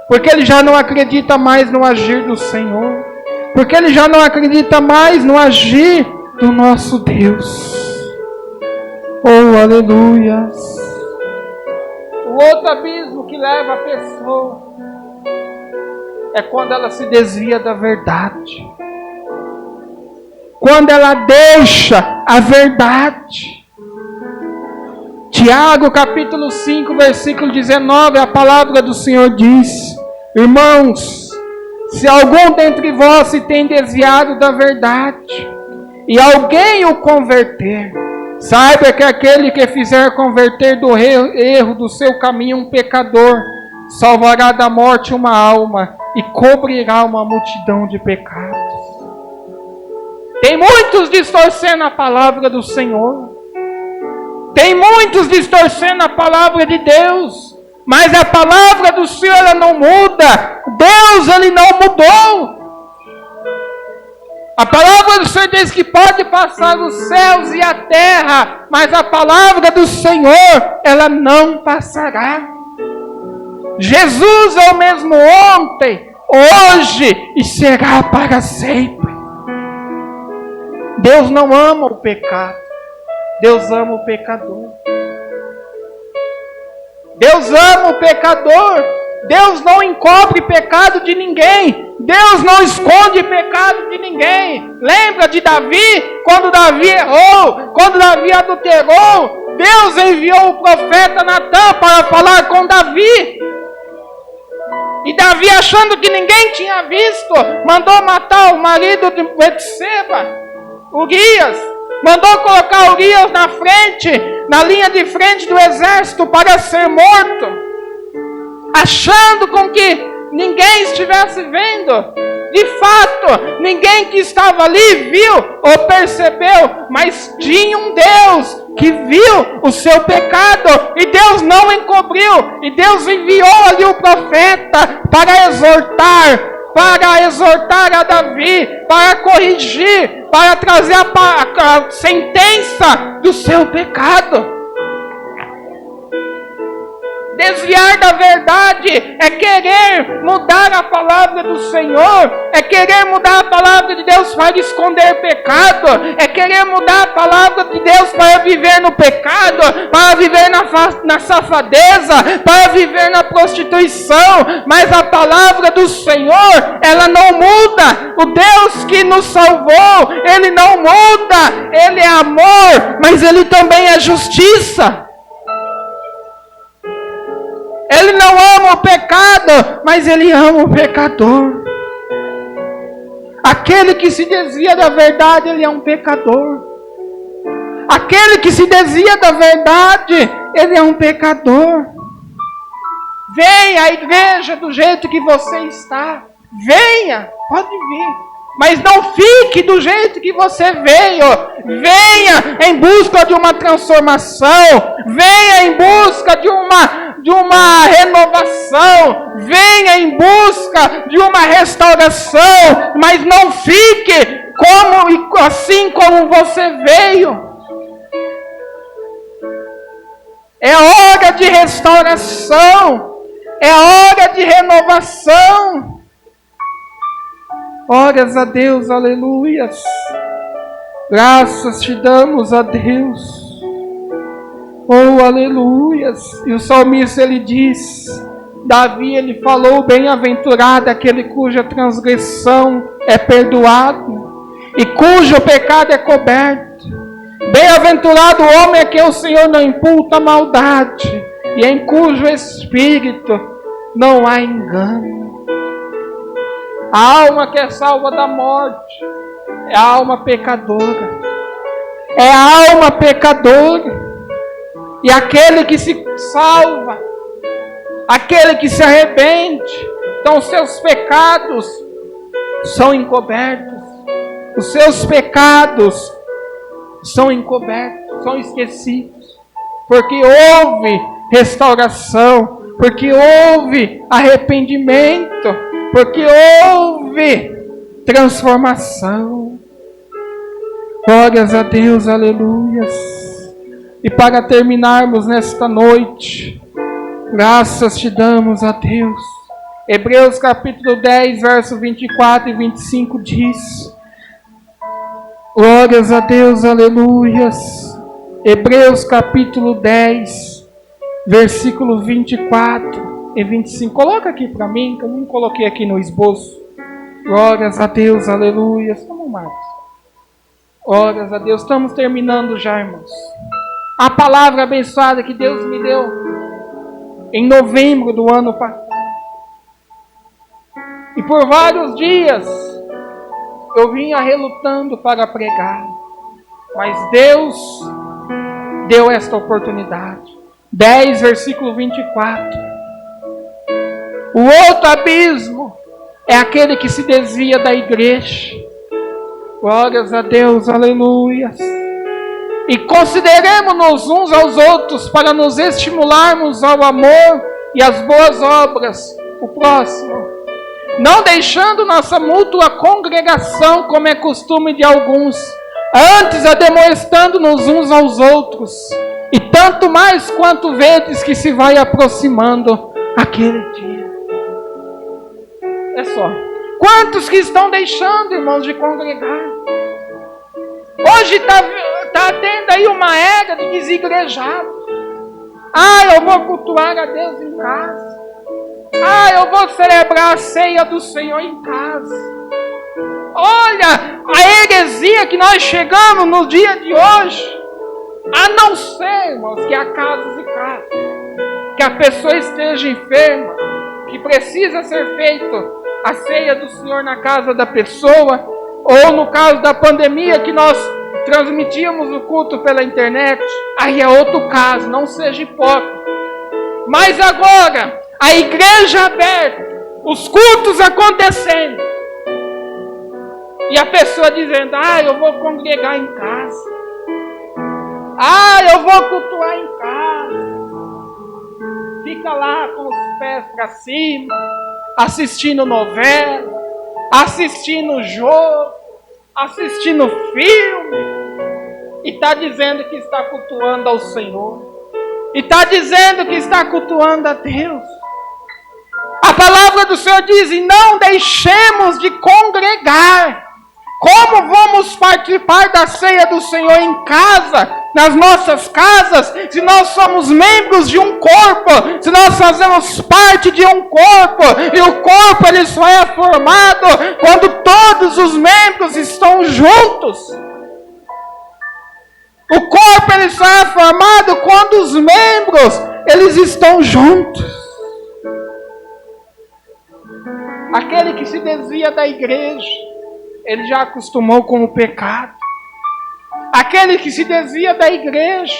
Porque ele já não acredita mais no agir do Senhor. Porque ele já não acredita mais no agir do nosso Deus. Oh, aleluias. O outro abismo que leva a pessoa é quando ela se desvia da verdade. Quando ela deixa a verdade. Tiago capítulo 5, versículo 19, a palavra do Senhor diz: irmãos, se algum dentre vós se tem desviado da verdade, e alguém o converter, saiba que aquele que fizer converter do erro do seu caminho um pecador, salvará da morte uma alma, e cobrirá uma multidão de pecados. Tem muitos distorcendo a palavra do Senhor. Tem muitos distorcendo a palavra de Deus. Mas a palavra do Senhor, ela não muda. Deus, Ele não mudou. A palavra do Senhor diz que pode passar os céus e a terra, mas a palavra do Senhor, ela não passará. Jesus é o mesmo ontem, hoje e será para sempre. Deus não ama o pecado. Deus ama o pecador. Deus ama o pecador. Deus não encobre pecado de ninguém. Deus não esconde pecado de ninguém. Lembra de Davi? Quando Davi errou, quando Davi adulterou, Deus enviou o profeta Natã para falar com Davi. E Davi, achando que ninguém tinha visto, mandou matar o marido de Betseba, Urias. Mandou colocar Urias na frente, na linha de frente do exército para ser morto. Achando com que ninguém estivesse vendo. De fato, ninguém que estava ali viu ou percebeu, mas tinha um Deus que viu o seu pecado e Deus não encobriu. E Deus enviou ali o profeta para exortar a Davi, para corrigir, para trazer a sentença do seu pecado. Desviar da verdade é querer mudar a palavra do Senhor, é querer mudar a palavra de Deus para esconder pecado, é querer mudar a palavra de Deus para viver no pecado, para viver na safadeza, para viver na prostituição. Mas a palavra do Senhor, ela não muda. O Deus que nos salvou, Ele não muda. Ele é amor, mas Ele também é justiça. Ele não ama o pecado, mas Ele ama o pecador. Aquele que se desvia da verdade, ele é um pecador. Aquele que se desvia da verdade, ele é um pecador. Venha à igreja do jeito que você está. Venha, pode vir. Mas não fique do jeito que você veio. Venha em busca de uma transformação. Venha em busca de uma renovação. Venha em busca de uma restauração. Mas não fique assim como você veio. É hora de restauração. É hora de renovação. Glórias a Deus, aleluias. Graças te damos a Deus. Oh, aleluias. E o salmista, ele diz, Davi, ele falou, bem-aventurado aquele cuja transgressão é perdoado e cujo pecado é coberto. Bem-aventurado o homem a quem o Senhor não imputa maldade e em cujo espírito não há engano. A alma que é salva da morte é a alma pecadora. É a alma pecadora. E aquele que se salva, aquele que se arrepende, então os seus pecados são encobertos. Os seus pecados são encobertos, são esquecidos. Porque houve restauração, porque houve arrependimento, porque houve transformação. Glórias a Deus, aleluias. E para terminarmos nesta noite, graças te damos a Deus. Hebreus capítulo 10, verso 24 e 25 diz: glórias a Deus, aleluias. Hebreus capítulo 10, versículo 24 e 25. Coloca aqui para mim, que eu não coloquei aqui no esboço. Glórias a Deus, aleluia. Vamos, Marcos. Glórias a Deus. Estamos terminando já, irmãos. A palavra abençoada que Deus me deu em novembro do ano passado. E por vários dias eu vinha relutando para pregar. Mas Deus deu esta oportunidade. 10, versículo 24. O outro abismo é aquele que se desvia da igreja. Glórias a Deus, aleluia. E consideremos-nos uns aos outros para nos estimularmos ao amor e às boas obras, o próximo. Não deixando nossa mútua congregação, como é costume de alguns, antes ademoestando-nos uns aos outros, e tanto mais quanto vedes que se vai aproximando aquele dia. É só. Quantos que estão deixando, irmãos, de congregar? Hoje está tendo aí uma era de desigrejados. Eu vou cultuar a Deus em casa. Eu vou celebrar a ceia do Senhor em casa. Olha a heresia que nós chegamos no dia de hoje. A não ser, irmãos, que há casos e casos. Que a pessoa esteja enferma, que precisa ser feito a ceia do Senhor na casa da pessoa, ou no caso da pandemia que nós transmitíamos o culto pela internet, aí é outro caso, não seja hipócrita. Mas agora, a igreja aberta, os cultos acontecendo, e a pessoa dizendo, eu vou congregar em casa, eu vou cultuar em casa, fica lá com os pés para cima, assistindo novela, assistindo jogo, assistindo filme, e está dizendo que está cultuando ao Senhor, e está dizendo que está cultuando a Deus. A palavra do Senhor diz, e não deixemos de congregar. Como vamos participar da ceia do Senhor em casa, nas nossas casas, se nós somos membros de um corpo, se nós fazemos parte de um corpo, e o corpo ele só é formado quando todos os membros estão juntos. O corpo ele só é formado quando os membros eles estão juntos. Aquele que se desvia da igreja, ele já acostumou com o pecado. Aquele que se desvia da igreja,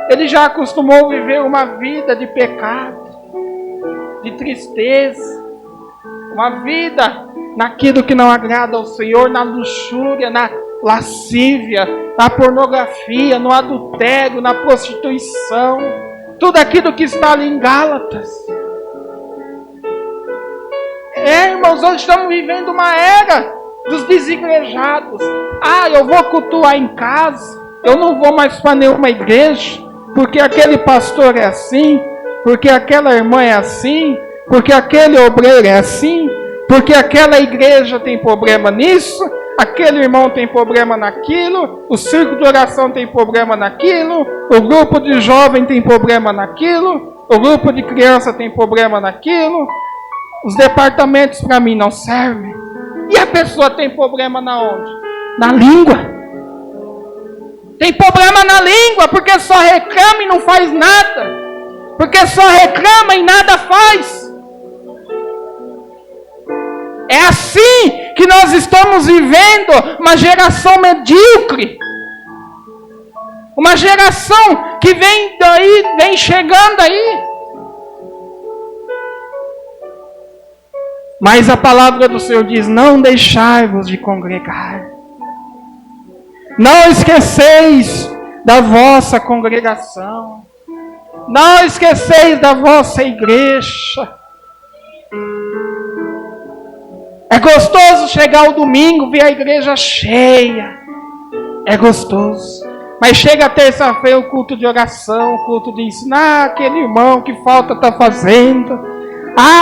ele já acostumou a viver uma vida de pecado, de tristeza, uma vida naquilo que não agrada ao Senhor, na luxúria, na lascívia, na pornografia, no adultério, na prostituição, tudo aquilo que está ali em Gálatas. Irmãos, hoje estamos vivendo uma era dos desigrejados. Eu vou cultuar em casa, eu não vou mais para nenhuma igreja, porque aquele pastor é assim, porque aquela irmã é assim, porque aquele obreiro é assim, porque aquela igreja tem problema nisso, aquele irmão tem problema naquilo, o círculo de oração tem problema naquilo, o grupo de jovem tem problema naquilo, o grupo de criança tem problema naquilo, os departamentos para mim não servem. E a pessoa tem problema na onde? Na língua. Tem problema na língua, porque só reclama e não faz nada. Porque só reclama e nada faz. É assim que nós estamos vivendo uma geração medíocre. Uma geração que vem daí, vem chegando aí. Mas a palavra do Senhor diz, não deixai-vos de congregar. Não esqueceis da vossa congregação. Não esqueceis da vossa igreja. É gostoso chegar o domingo, ver a igreja cheia. É gostoso. Mas chega a terça-feira o culto de oração, o culto de ensinar, aquele irmão que falta está fazendo.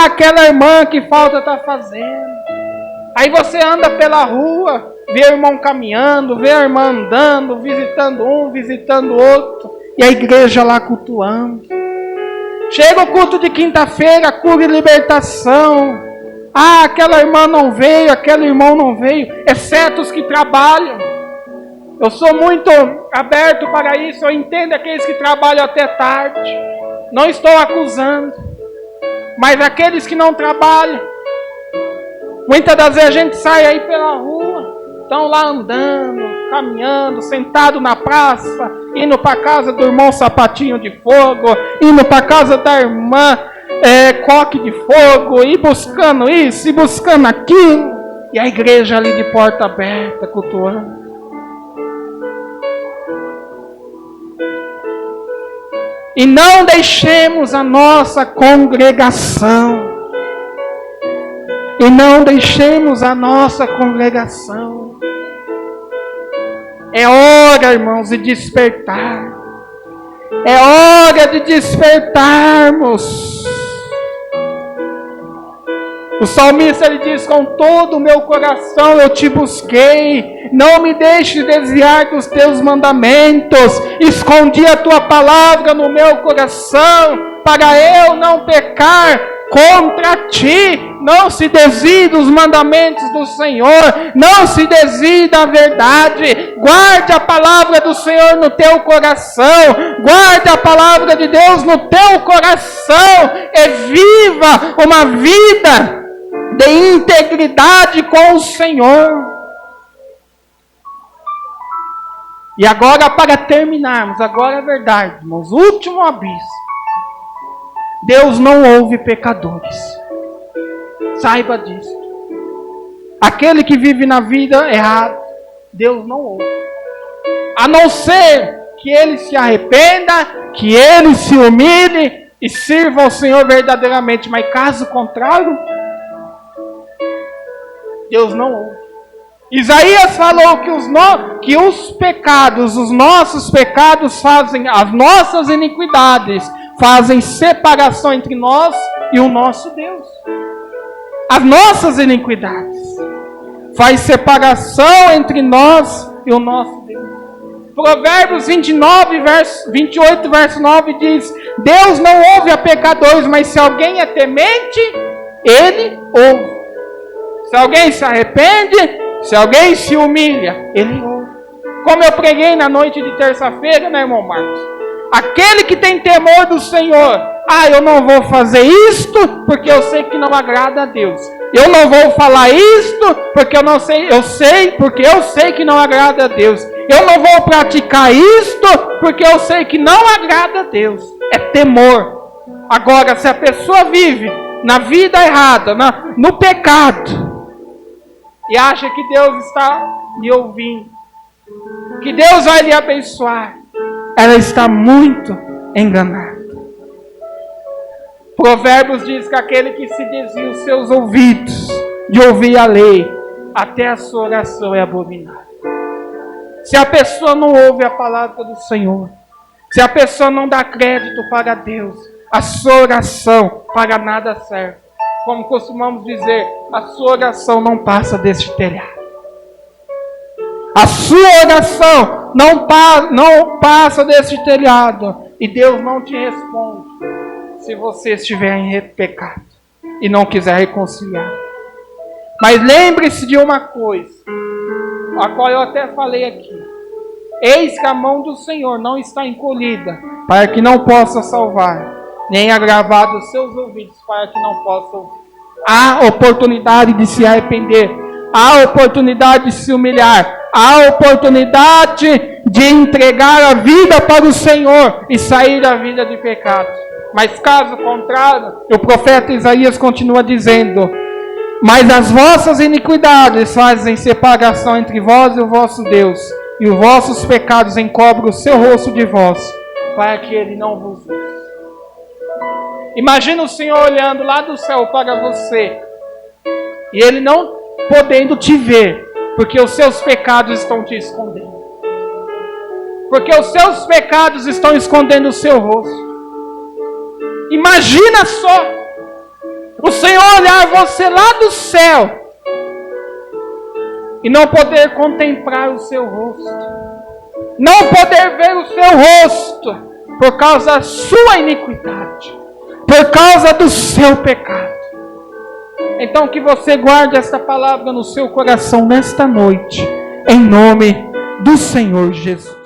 Aquela irmã que falta está fazendo. Aí você anda pela rua, vê o irmão caminhando, vê a irmã andando, visitando um, visitando outro, e a igreja lá cultuando. Chega o culto de quinta-feira, cura e libertação. Aquela irmã não veio, aquele irmão não veio, exceto os que trabalham. Eu sou muito aberto para isso, eu entendo aqueles que trabalham até tarde. Não estou acusando. Mas aqueles que não trabalham, muitas das vezes a gente sai aí pela rua, estão lá andando, caminhando, sentado na praça, indo para a casa do irmão Sapatinho de Fogo, indo para a casa da irmã Coque de Fogo, e buscando isso, e buscando aquilo. E a igreja ali de porta aberta, cultuando. E não deixemos a nossa congregação. E não deixemos a nossa congregação. É hora, irmãos, de despertar. É hora de despertarmos. O salmista ele diz: com todo o meu coração eu te busquei, não me deixes desviar dos teus mandamentos, escondi a tua palavra no meu coração, para eu não pecar contra ti. Não se desvie dos mandamentos do Senhor, não se desvie da verdade. Guarde a palavra do Senhor no teu coração, guarde a palavra de Deus no teu coração e viva uma vida de integridade com o Senhor. E agora, para terminarmos, agora é verdade, irmãos, último aviso. Deus não ouve pecadores. Saiba disso. Aquele que vive na vida errada, Deus não ouve. A não ser que ele se arrependa, que ele se humilhe e sirva ao Senhor verdadeiramente. Mas caso contrário, Deus não ouve. Isaías falou que os pecados, os nossos pecados fazem, as nossas iniquidades fazem separação entre nós e o nosso Deus. As nossas iniquidades faz separação entre nós e o nosso Deus. Provérbios 28, verso 9 diz: Deus não ouve a pecadores, mas se alguém é temente, Ele ouve. Se alguém se arrepende, se alguém se humilha, Ele ouve. Como eu preguei na noite de terça-feira, né, irmão Marcos? Aquele que tem temor do Senhor, eu não vou fazer isto porque eu sei que não agrada a Deus. Eu não vou falar isto porque eu sei que não agrada a Deus. Eu não vou praticar isto porque eu sei que não agrada a Deus. É temor. Agora, se a pessoa vive na vida errada, no pecado, e acha que Deus está lhe ouvindo, que Deus vai lhe abençoar, ela está muito enganada. Provérbios diz que aquele que se desvia os seus ouvidos de ouvir a lei, até a sua oração é abominável. Se a pessoa não ouve a palavra do Senhor, se a pessoa não dá crédito para Deus, a sua oração para nada serve. Como costumamos dizer, a sua oração não passa deste telhado. A sua oração não passa deste telhado. E Deus não te responde se você estiver em pecado e não quiser reconciliar. Mas lembre-se de uma coisa, a qual eu até falei aqui. Eis que a mão do Senhor não está encolhida, para que não possa salvar, nem agravado os seus ouvidos, para que não possa ouvir. Há oportunidade de se arrepender, há oportunidade de se humilhar, há oportunidade de entregar a vida para o Senhor e sair da vida de pecado. Mas caso contrário, o profeta Isaías continua dizendo: mas as vossas iniquidades fazem separação entre vós e o vosso Deus, e os vossos pecados encobrem o seu rosto de vós, para que ele não vos use. Imagina o Senhor olhando lá do céu para você, e Ele não podendo te ver, porque os seus pecados estão te escondendo. Porque os seus pecados estão escondendo o seu rosto. Imagina só, o Senhor olhar você lá do céu, e não poder contemplar o seu rosto. Não poder ver o seu rosto, por causa da sua iniquidade. Por causa do seu pecado. Então que você guarde esta palavra no seu coração nesta noite, em nome do Senhor Jesus.